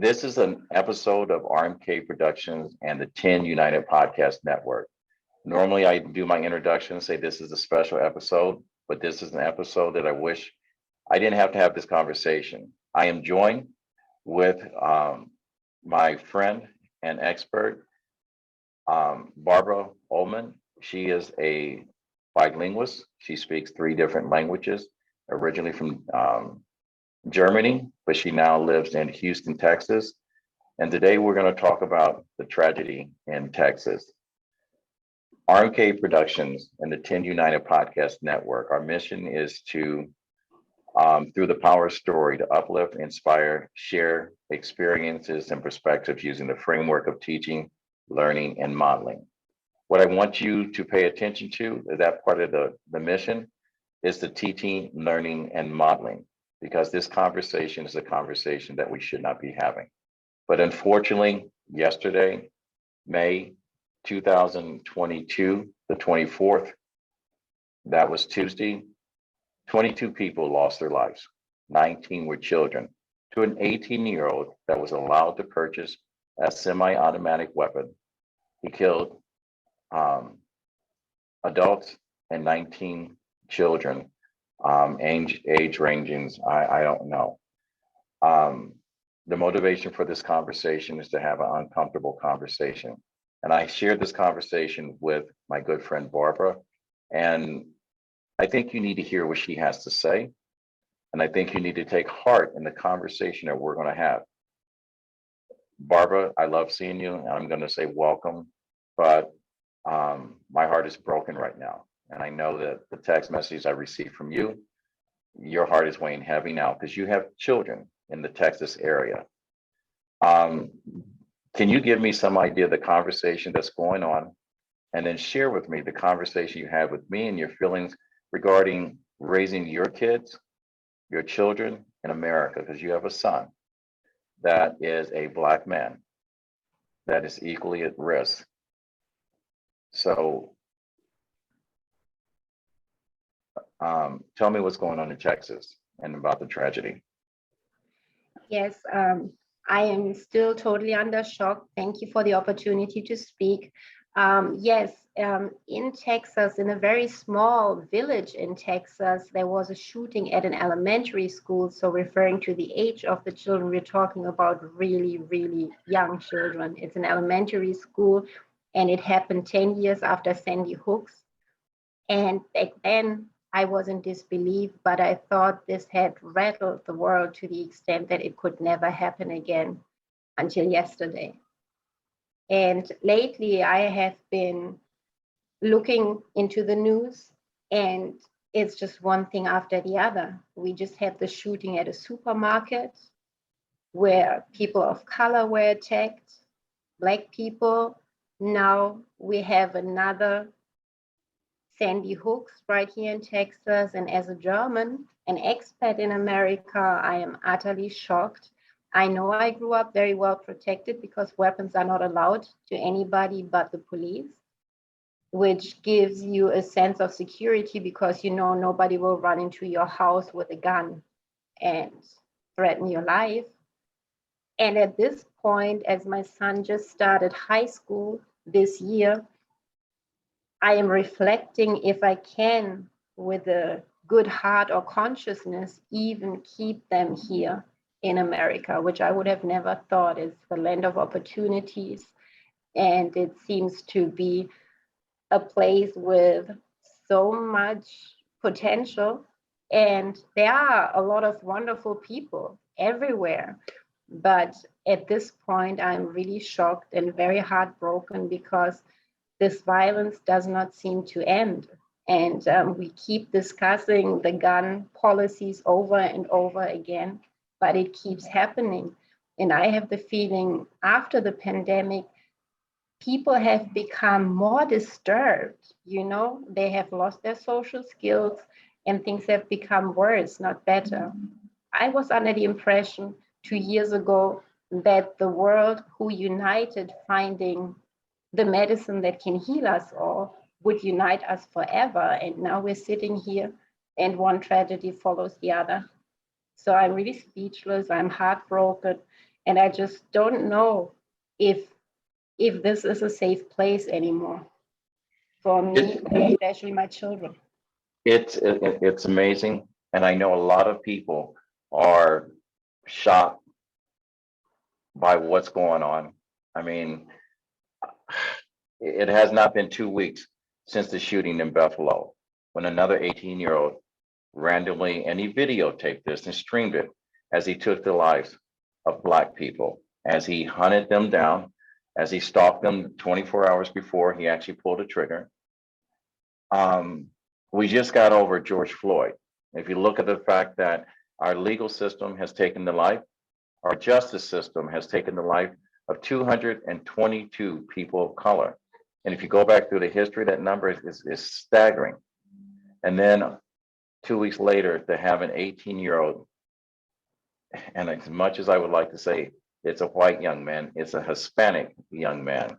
This is an episode of RMK Productions and the 10 United Podcast Network. Normally, I do my introduction and say this is a special episode, but this is an episode that I wish I didn't have to have this conversation. I am joined with my friend and expert, Barbara Ullman. She is a bilingualist. She speaks 3 different languages, originally from Germany, but she now lives in Houston, Texas. And today we're going to talk about the tragedy in Texas. RMK Productions and the 10 United Podcast Network, our mission is to, through the power of story, to uplift, inspire, share experiences and perspectives using the framework of teaching, learning, and modeling. What I want you to pay attention to, that part of the mission, is the teaching, learning, and modeling, because this conversation is a conversation that we should not be having. But unfortunately, yesterday, May 2022, the 24th, that was Tuesday, 22 people lost their lives. 19 were children, to an 18-year-old that was allowed to purchase a semi-automatic weapon. He killed adults and 19 children, age rangings, I don't know. The motivation for this conversation is to have an uncomfortable conversation. And I shared this conversation with my good friend, Barbara, and I think you need to hear what she has to say. And I think you need to take heart in the conversation that we're going to have. Barbara, I love seeing you, and I'm going to say welcome, but my heart is broken right now. And I know that the text messages I received from you, your heart is weighing heavy now because you have children in the Texas area. Can you give me some idea of the conversation that's going on, and then share with me the conversation you had with me and your feelings regarding raising your kids, your children in America, because you have a son that is a Black man that is equally at risk. So tell me what's going on in Texas and about the tragedy. Yes, I am still totally under shock. Thank you for the opportunity to speak. In Texas, in a very small village in Texas, there was a shooting at an elementary school. So referring to the age of the children, we're talking about really, really young children. It's an elementary school, and it happened 10 years after Sandy Hook's. And back then, I was in disbelief, but I thought this had rattled the world to the extent that it could never happen again until yesterday. And lately, I have been looking into the news, and it's just one thing after the other. We just had the shooting at a supermarket where people of color were attacked, Black people. Now we have another Sandy Hook's right here in Texas. And as a German, an expat in America, I am utterly shocked. I know I grew up very well protected because weapons are not allowed to anybody but the police, which gives you a sense of security because you know nobody will run into your house with a gun and threaten your life. And at this point, as my son just started high school this year, I am reflecting if I can, with a good heart or consciousness, even keep them here in America, which I would have never thought is the land of opportunities. And it seems to be a place with so much potential. And there are a lot of wonderful people everywhere. But at this point, I'm really shocked and very heartbroken because this violence does not seem to end. And we keep discussing the gun policies over and over again, but it keeps happening. And I have the feeling after the pandemic, people have become more disturbed. You know, they have lost their social skills and things have become worse, not better. I was under the impression 2 years ago that the world who united finding the medicine that can heal us all would unite us forever. And now we're sitting here and one tragedy follows the other. So I'm really speechless, I'm heartbroken. And I just don't know if this is a safe place anymore for me, It, especially my children. it's amazing, and I know a lot of people are shocked by what's going on. I mean, it has not been 2 weeks since the shooting in Buffalo, when another 18-year-old randomly, and he videotaped this and streamed it as he took the lives of Black people, as he hunted them down, as he stalked them 24 hours before he actually pulled a trigger. We just got over George Floyd. If you look at the fact that our legal system has taken the life, our justice system has taken the life of 222 people of color. And if you go back through the history, that number is staggering. And then 2 weeks later, to have an 18-year-old, and as much as I would like to say it's a white young man, it's a Hispanic young man,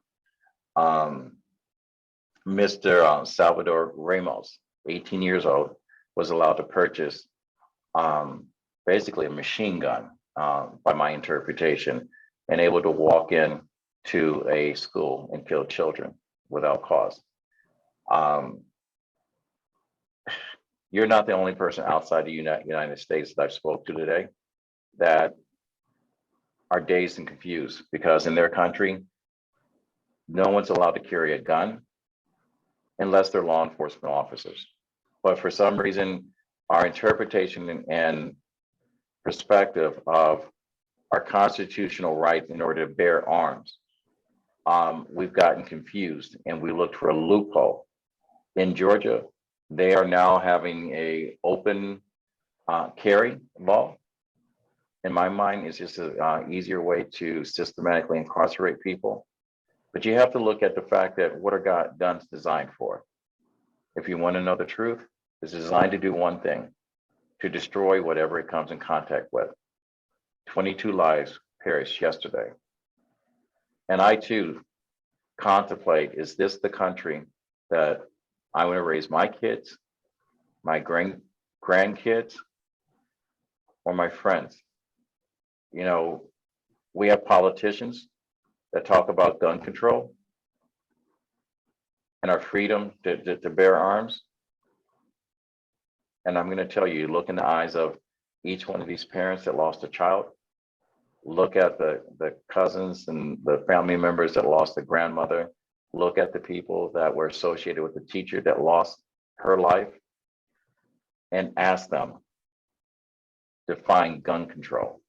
Mr. Salvador Ramos, 18 years old, was allowed to purchase basically a machine gun, by my interpretation, and able to walk in to a school and kill children without cause. You're not the only person outside the United States that I've spoke to today that are dazed and confused, because in their country, no one's allowed to carry a gun unless they're law enforcement officers. But for some reason, our interpretation and perspective of our constitutional right in order to bear arms, we've gotten confused, and we looked for a loophole. In Georgia, they are now having a open carry law. In my mind, it's just an easier way to systematically incarcerate people. But you have to look at the fact that what are guns designed for? If you want to know the truth, it's designed to do one thing: to destroy whatever it comes in contact with. 22 lives perished yesterday. And I too contemplate, is this the country that I want to raise my kids, my grandkids, or my friends? You know, we have politicians that talk about gun control and our freedom to bear arms. And I'm going to tell you, look in the eyes of each one of these parents that lost a child. Look at the cousins and the family members that lost a grandmother. Look at the people that were associated with the teacher that lost her life, and ask them to define gun control.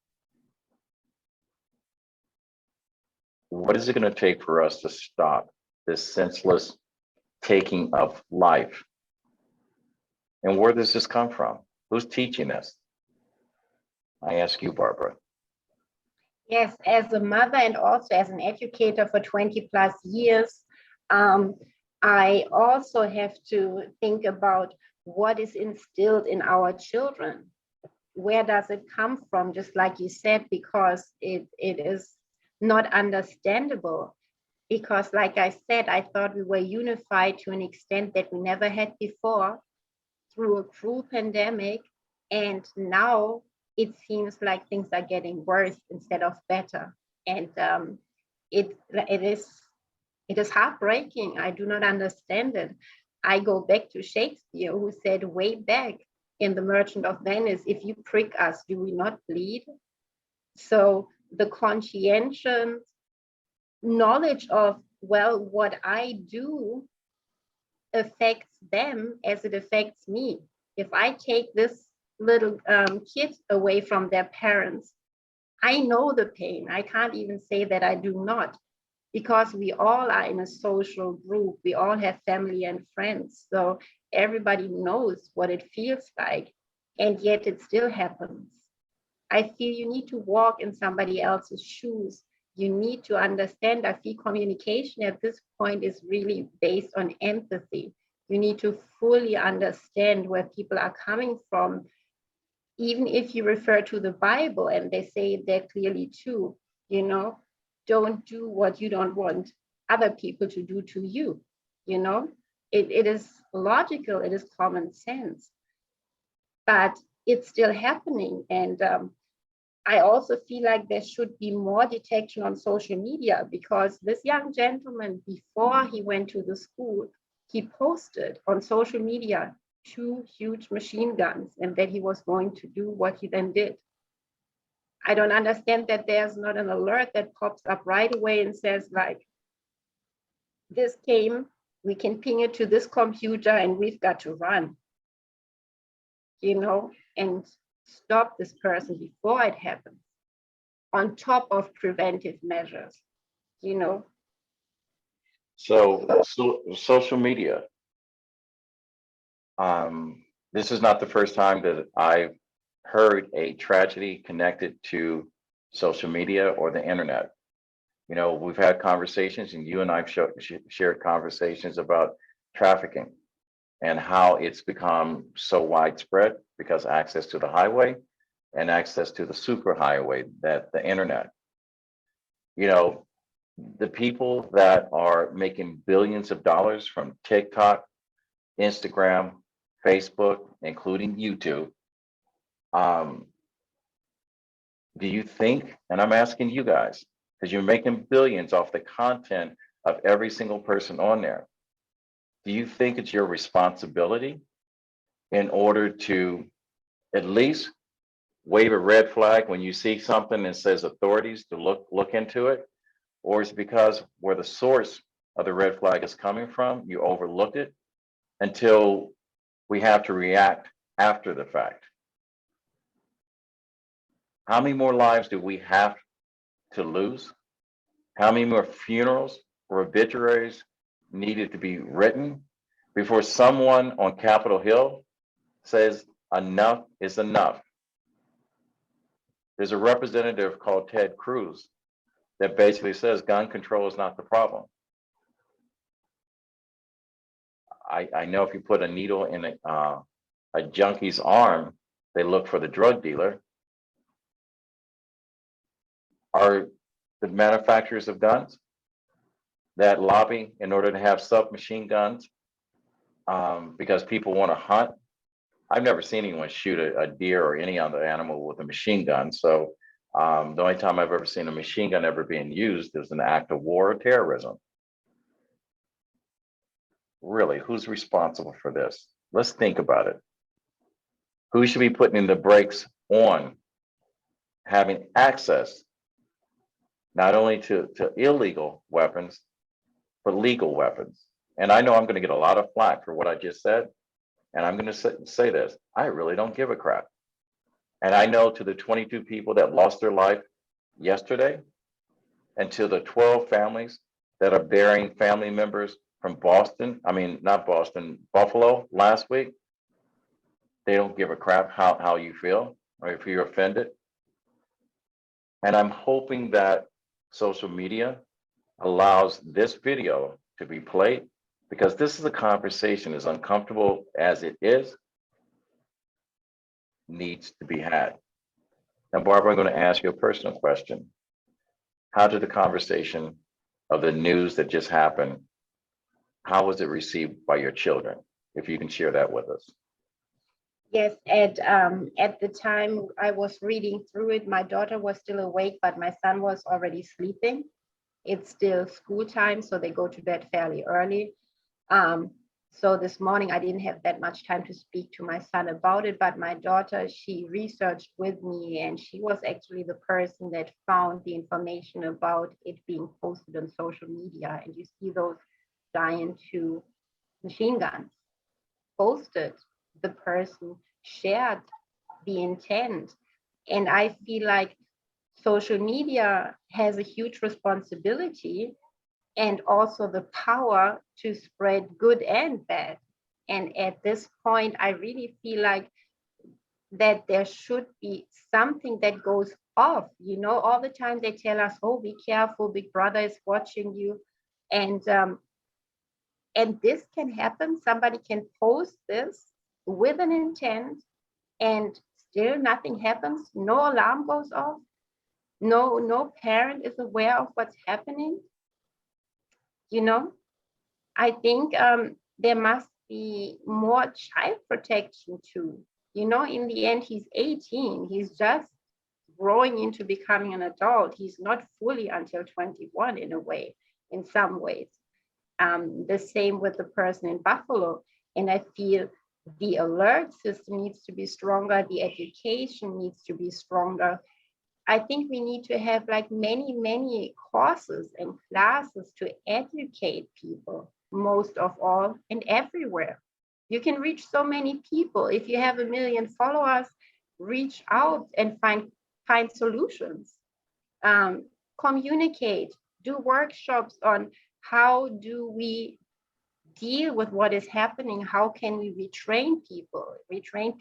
What is it going to take for us to stop this senseless taking of life? And where does this come from? Who's teaching us? I ask you, Barbara. Yes, as a mother and also as an educator for 20 plus years, I also have to think about what is instilled in our children. Where does it come from? Just like you said, because it is not understandable. Because like I said, I thought we were unified to an extent that we never had before through a cruel pandemic. And now it seems like things are getting worse instead of better. And it is heartbreaking. I do not understand it. I go back to Shakespeare, who said way back in The Merchant of Venice, if you prick us, do we not bleed? So the conscientious knowledge of, well, what I do affects them as it affects me. If I take this little kid away from their parents, I know the pain. I can't even say that I do not, because we all are in a social group. We all have family and friends. So everybody knows what it feels like, and yet it still happens. I feel you need to walk in somebody else's shoes. You need to understand. I feel communication at this point is really based on empathy. You need to fully understand where people are coming from. Even if you refer to the Bible and they say that clearly too, you know, don't do what you don't want other people to do to you. You know, it is logical, it is common sense, but it's still happening. And I also feel like there should be more detection on social media, because this young gentleman, before he went to the school, he posted on social media 2 huge machine guns and that he was going to do what he then did. I don't understand that there's not an alert that pops up right away and says, like, this came, we can ping it to this computer and we've got to run, and stop this person before it happens, on top of preventive measures, you know. So social media. This is not the first time that I've heard a tragedy connected to social media or the internet. We've had conversations, and you and I've shared conversations about trafficking and how it's become so widespread because access to the highway and access to the superhighway, that the internet. The people that are making billions of dollars from TikTok, Instagram, Facebook, including YouTube. Do you think, and I'm asking you guys, because you're making billions off the content of every single person on there, do you think it's your responsibility in order to at least wave a red flag when you see something that says authorities to look into it? Or is it because where the source of the red flag is coming from, you overlooked it until we have to react after the fact? How many more lives do we have to lose? How many more funerals or obituaries needed to be written before someone on Capitol Hill says enough is enough? There's a representative called Ted Cruz that basically says gun control is not the problem. I know if you put a needle in a junkie's arm, they look for the drug dealer. Are the manufacturers of guns that lobby in order to have submachine guns because people want to hunt? I've never seen anyone shoot a deer or any other animal with a machine gun. So the only time I've ever seen a machine gun ever being used is an act of war or terrorism. Really, who's responsible for this? Let's think about it. Who should be putting the brakes on having access not only to illegal weapons, but legal weapons? And I know I'm going to get a lot of flack for what I just said. And I'm going to say this, I really don't give a crap. And I know to the 22 people that lost their life yesterday, and to the 12 families that are burying family members from Buffalo last week, they don't give a crap how you feel or if you're offended. And I'm hoping that social media allows this video to be played, because this is a conversation, as uncomfortable as it is, needs to be had. Now, Barbara, I'm going to ask you a personal question. How did the conversation of the news that just happened, how was it received by your children? If you can share that with us. Yes, at the time I was reading through it, my daughter was still awake, but my son was already sleeping. It's still school time, so they go to bed fairly early. So this morning I didn't have that much time to speak to my son about it, but my daughter, she researched with me, and she was actually the person that found the information about it being posted on social media. And you see those giant 2 machine guns posted, the person shared the intent. And I feel like social media has a huge responsibility and also the power to spread good and bad. And at this point, I really feel like that there should be something that goes off. All the time they tell us, oh, be careful, Big Brother is watching you. And this can happen. Somebody can post this with an intent and still nothing happens. No alarm goes off. No parent is aware of what's happening. I think there must be more child protection too. In the end, he's 18. He's just growing into becoming an adult. He's not fully until 21 in a way, in some ways. The same with the person in Buffalo. And I feel the alert system needs to be stronger, the education needs to be stronger. I think we need to have like many courses and classes to educate people, most of all and everywhere. You can reach so many people. If you have 1 million followers, reach out and find solutions. Communicate, do workshops on how do we deal with what is happening, how can we retrain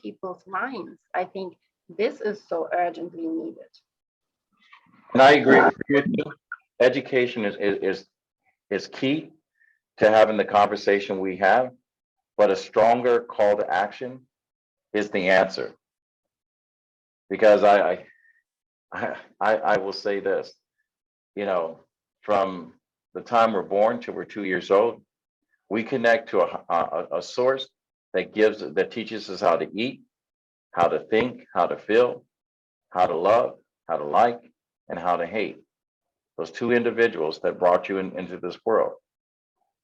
people's minds. I think this is so urgently needed. And I agree with you. Education is key to having the conversation we have, but a stronger call to action is the answer. Because I will say this, you know, from the time we're born till we're 2 years old, we connect to a source that teaches us how to eat, how to think, how to feel, how to love, how to like, and how to hate. Those two individuals that brought you into this world.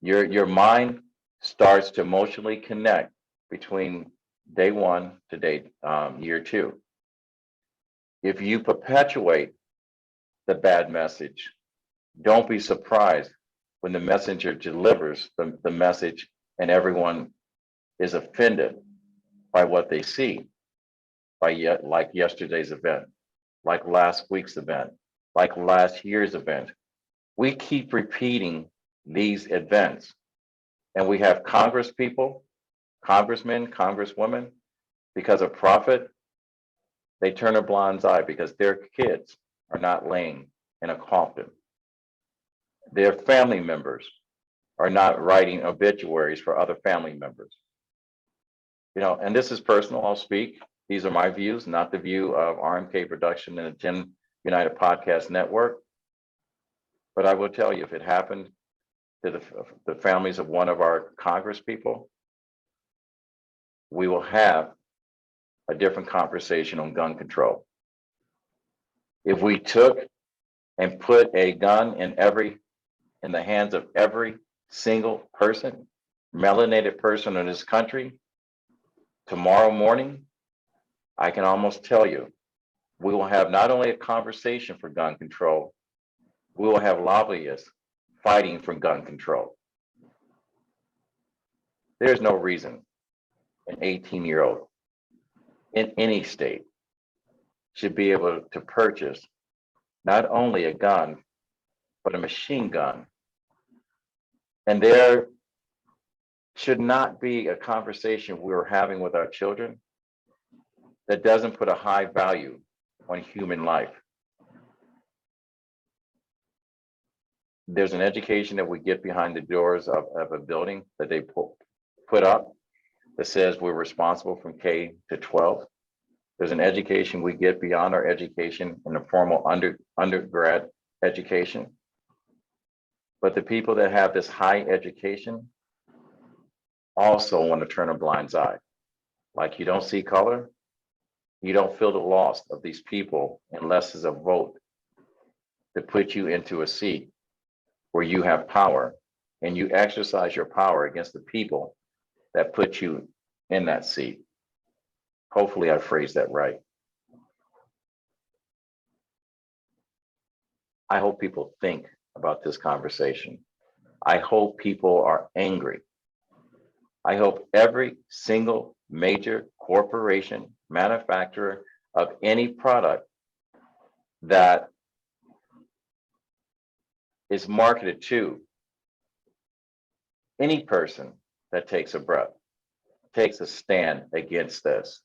Your mind starts to emotionally connect between day one to year two. If you perpetuate the bad message, don't be surprised when the messenger delivers the message and everyone is offended by what they see, like yesterday's event, like last week's event, like last year's event. We keep repeating these events, and we have Congress people, congressmen, congresswomen, because of profit, they turn a blind eye because their kids are not laying in a coffin. Their family members are not writing obituaries for other family members. You know, and this is personal, I'll speak. These are my views, not the view of RMK Production and the 10 United Podcast Network. But I will tell you, if it happened to the families of one of our Congress people, we will have a different conversation on gun control. If we took and put a gun in the hands of every single person, melanated person in this country, tomorrow morning, I can almost tell you, we will have not only a conversation for gun control, we will have lobbyists fighting for gun control. There's no reason an 18-year-old in any state should be able to purchase not only a gun, but a machine gun. And there should not be a conversation we're having with our children that doesn't put a high value on human life. There's an education that we get behind the doors of a building that they put up that says we're responsible from K to 12. There's an education we get beyond our education in the formal undergrad education. But the people that have this high education also want to turn a blind eye. Like you don't see color, you don't feel the loss of these people unless there's a vote to put you into a seat where you have power and you exercise your power against the people that put you in that seat. Hopefully I phrased that right. I hope people think about this conversation. I hope people are angry. I hope every single major corporation, manufacturer of any product that is marketed to any person that takes a breath, takes a stand against this.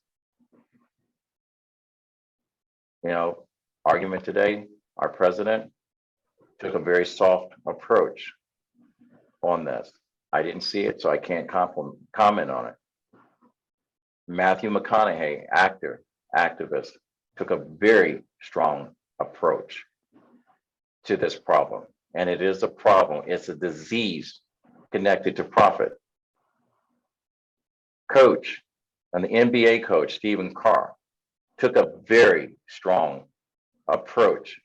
You know, argument today, our president took a very soft approach on this. I didn't see it, so I can't comment on it. Matthew McConaughey, actor, activist, took a very strong approach to this problem. And it is a problem. It's a disease connected to profit. Coach, and the NBA coach, Stephen Carr, took a very strong approach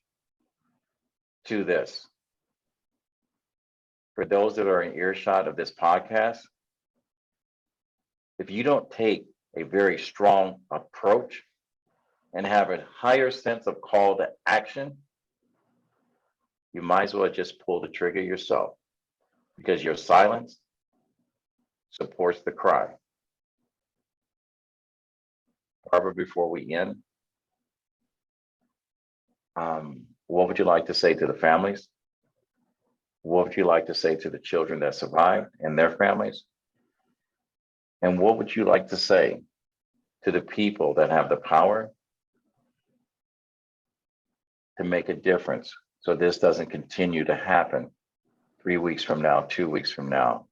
to this. For those that are in earshot of this podcast, if you don't take a very strong approach and have a higher sense of call to action, you might as well just pull the trigger yourself, because your silence supports the cry. Barbara, before we end, what would you like to say to the families? What would you like to say to the children that survived and their families? And what would you like to say to the people that have the power to make a difference so this doesn't continue to happen 3 weeks from now, 2 weeks from now,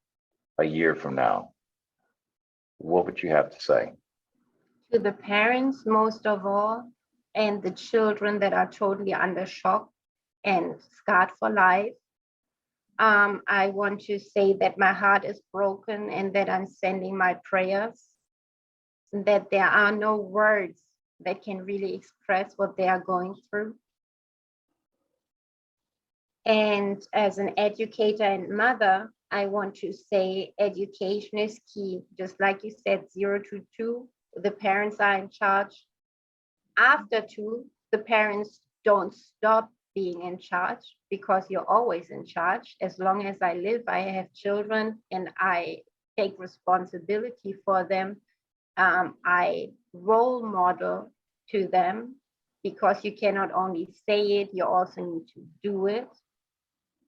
a year from now? What would you have to say? To the parents, most of all, and the children that are totally under shock and scarred for life, I want to say that my heart is broken and that I'm sending my prayers, that there are no words that can really express what they are going through. And as an educator and mother, I want to say education is key. Just like you said, 0 to 2, the parents are in charge. After 2, the parents don't stop being in charge, because you're always in charge. As long as I live, I have children and I take responsibility for them. I role model to them, because you cannot only say it, you also need to do it.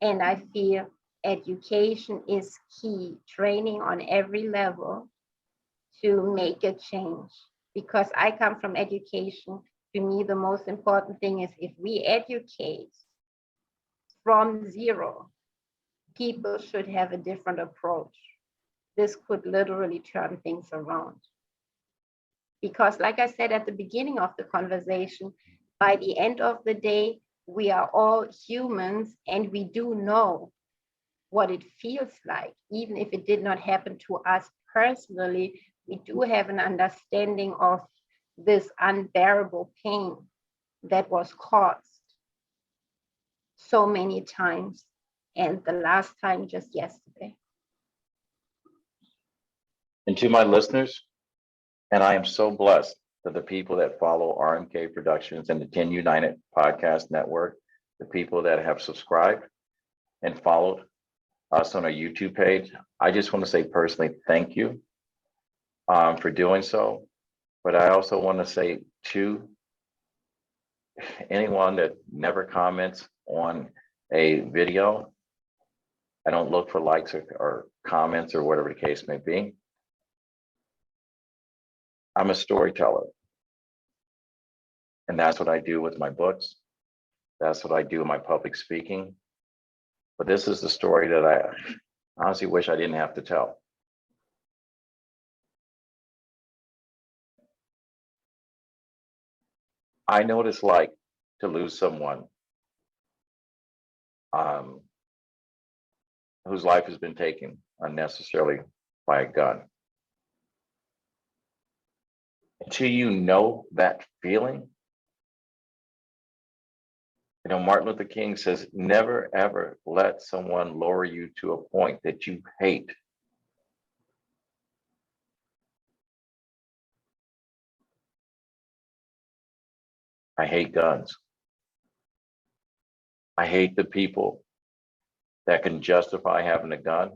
And I feel education is key, training on every level to make a change. Because I come from education, to me, the most important thing is if we educate from 0, people should have a different approach. This could literally turn things around. Because like I said at the beginning of the conversation, by the end of the day, we are all humans and we do know what it feels like. Even if it did not happen to us personally, we do have an understanding of this unbearable pain that was caused so many times, and the last time just yesterday. And to my listeners, and I am so blessed that the people that follow RMK Productions and the 10 United Podcast Network, the people that have subscribed and followed us on our YouTube page, I just want to say personally, thank you for doing so. But I also want to say to anyone that never comments on a video, I don't look for likes or comments or whatever the case may be. I'm a storyteller. And that's what I do with my books. That's what I do in my public speaking. But this is the story that I honestly wish I didn't have to tell. I know what it's like to lose someone whose life has been taken unnecessarily by a gun. Until you know that feeling, you know, Martin Luther King says, never ever let someone lower you to a point that you hate. I hate guns. I hate the people that can justify having a gun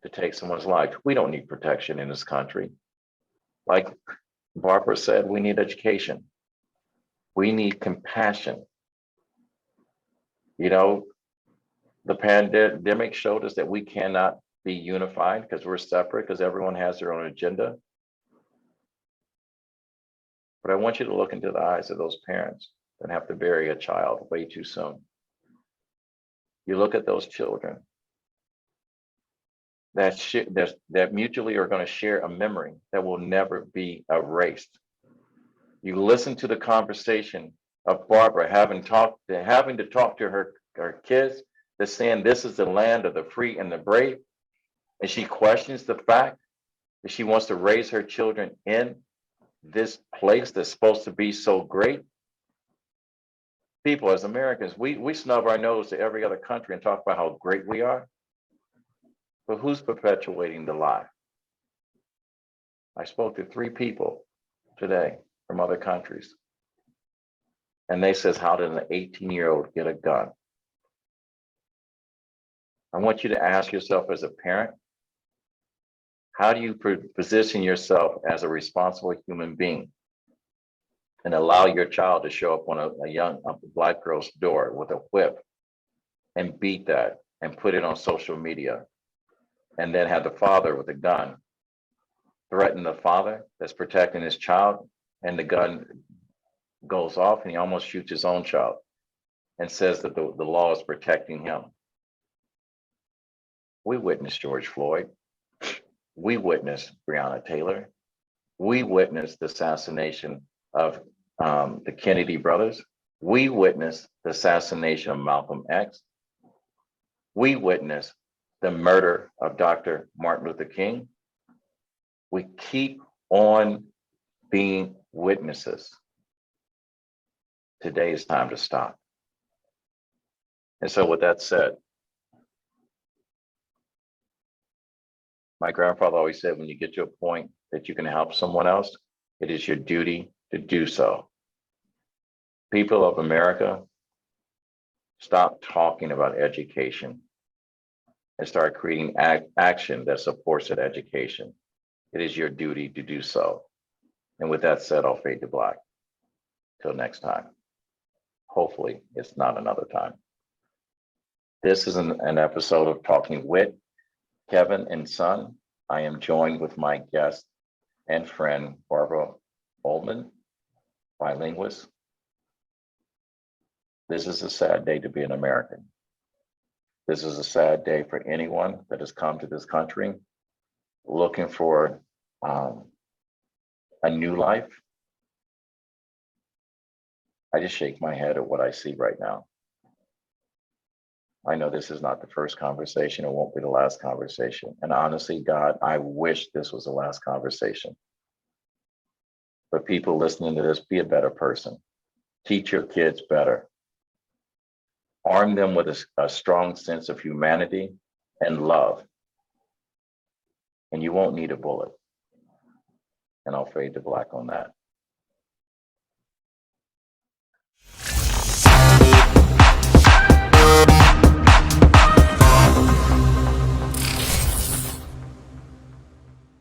to take someone's life. We don't need protection in this country. Like Barbara said, we need education. We need compassion. You know, the pandemic showed us that we cannot be unified because we're separate, because everyone has their own agenda. But I want you to look into the eyes of those parents that have to bury a child way too soon. You look at those children that mutually are going to share a memory that will never be erased. You listen to the conversation of Barbara having to talk to her kids, that's saying this is the land of the free and the brave, and she questions the fact that she wants to raise her children in this place that's supposed to be so great. People, as Americans, we snub our nose to every other country and talk about how great we are. But who's perpetuating the lie? I spoke to 3 people today from other countries. And they says, how did an 18-year-old get a gun? I want you to ask yourself as a parent, how do you position yourself as a responsible human being and allow your child to show up on a Black girl's door with a whip and beat that and put it on social media, and then have the father with a gun threaten the father that's protecting his child, and the gun goes off and he almost shoots his own child and says that the law is protecting him. We witnessed George Floyd. We witnessed Breonna Taylor. We witnessed the assassination of the Kennedy brothers. We witnessed the assassination of Malcolm X. We witnessed the murder of Dr. Martin Luther King. We keep on being witnesses. Today is time to stop. And so with that said, my grandfather always said, when you get to a point that you can help someone else, it is your duty to do so. People of America, stop talking about education and start creating action that supports that education. It is your duty to do so. And with that said, I'll fade to black. Till next time. Hopefully it's not another time. This is an episode of Talking Wit, Kevin and Son. I am joined with my guest and friend, Barbara Ullman, bilinguist. This is a sad day to be an American. This is a sad day for anyone that has come to this country looking for a new life. I just shake my head at what I see right now. I know this is not the first conversation. It won't be the last conversation. And honestly, God, I wish this was the last conversation. But people listening to this, be a better person. Teach your kids better. Arm them with a strong sense of humanity and love. And you won't need a bullet. And I'll fade to black on that.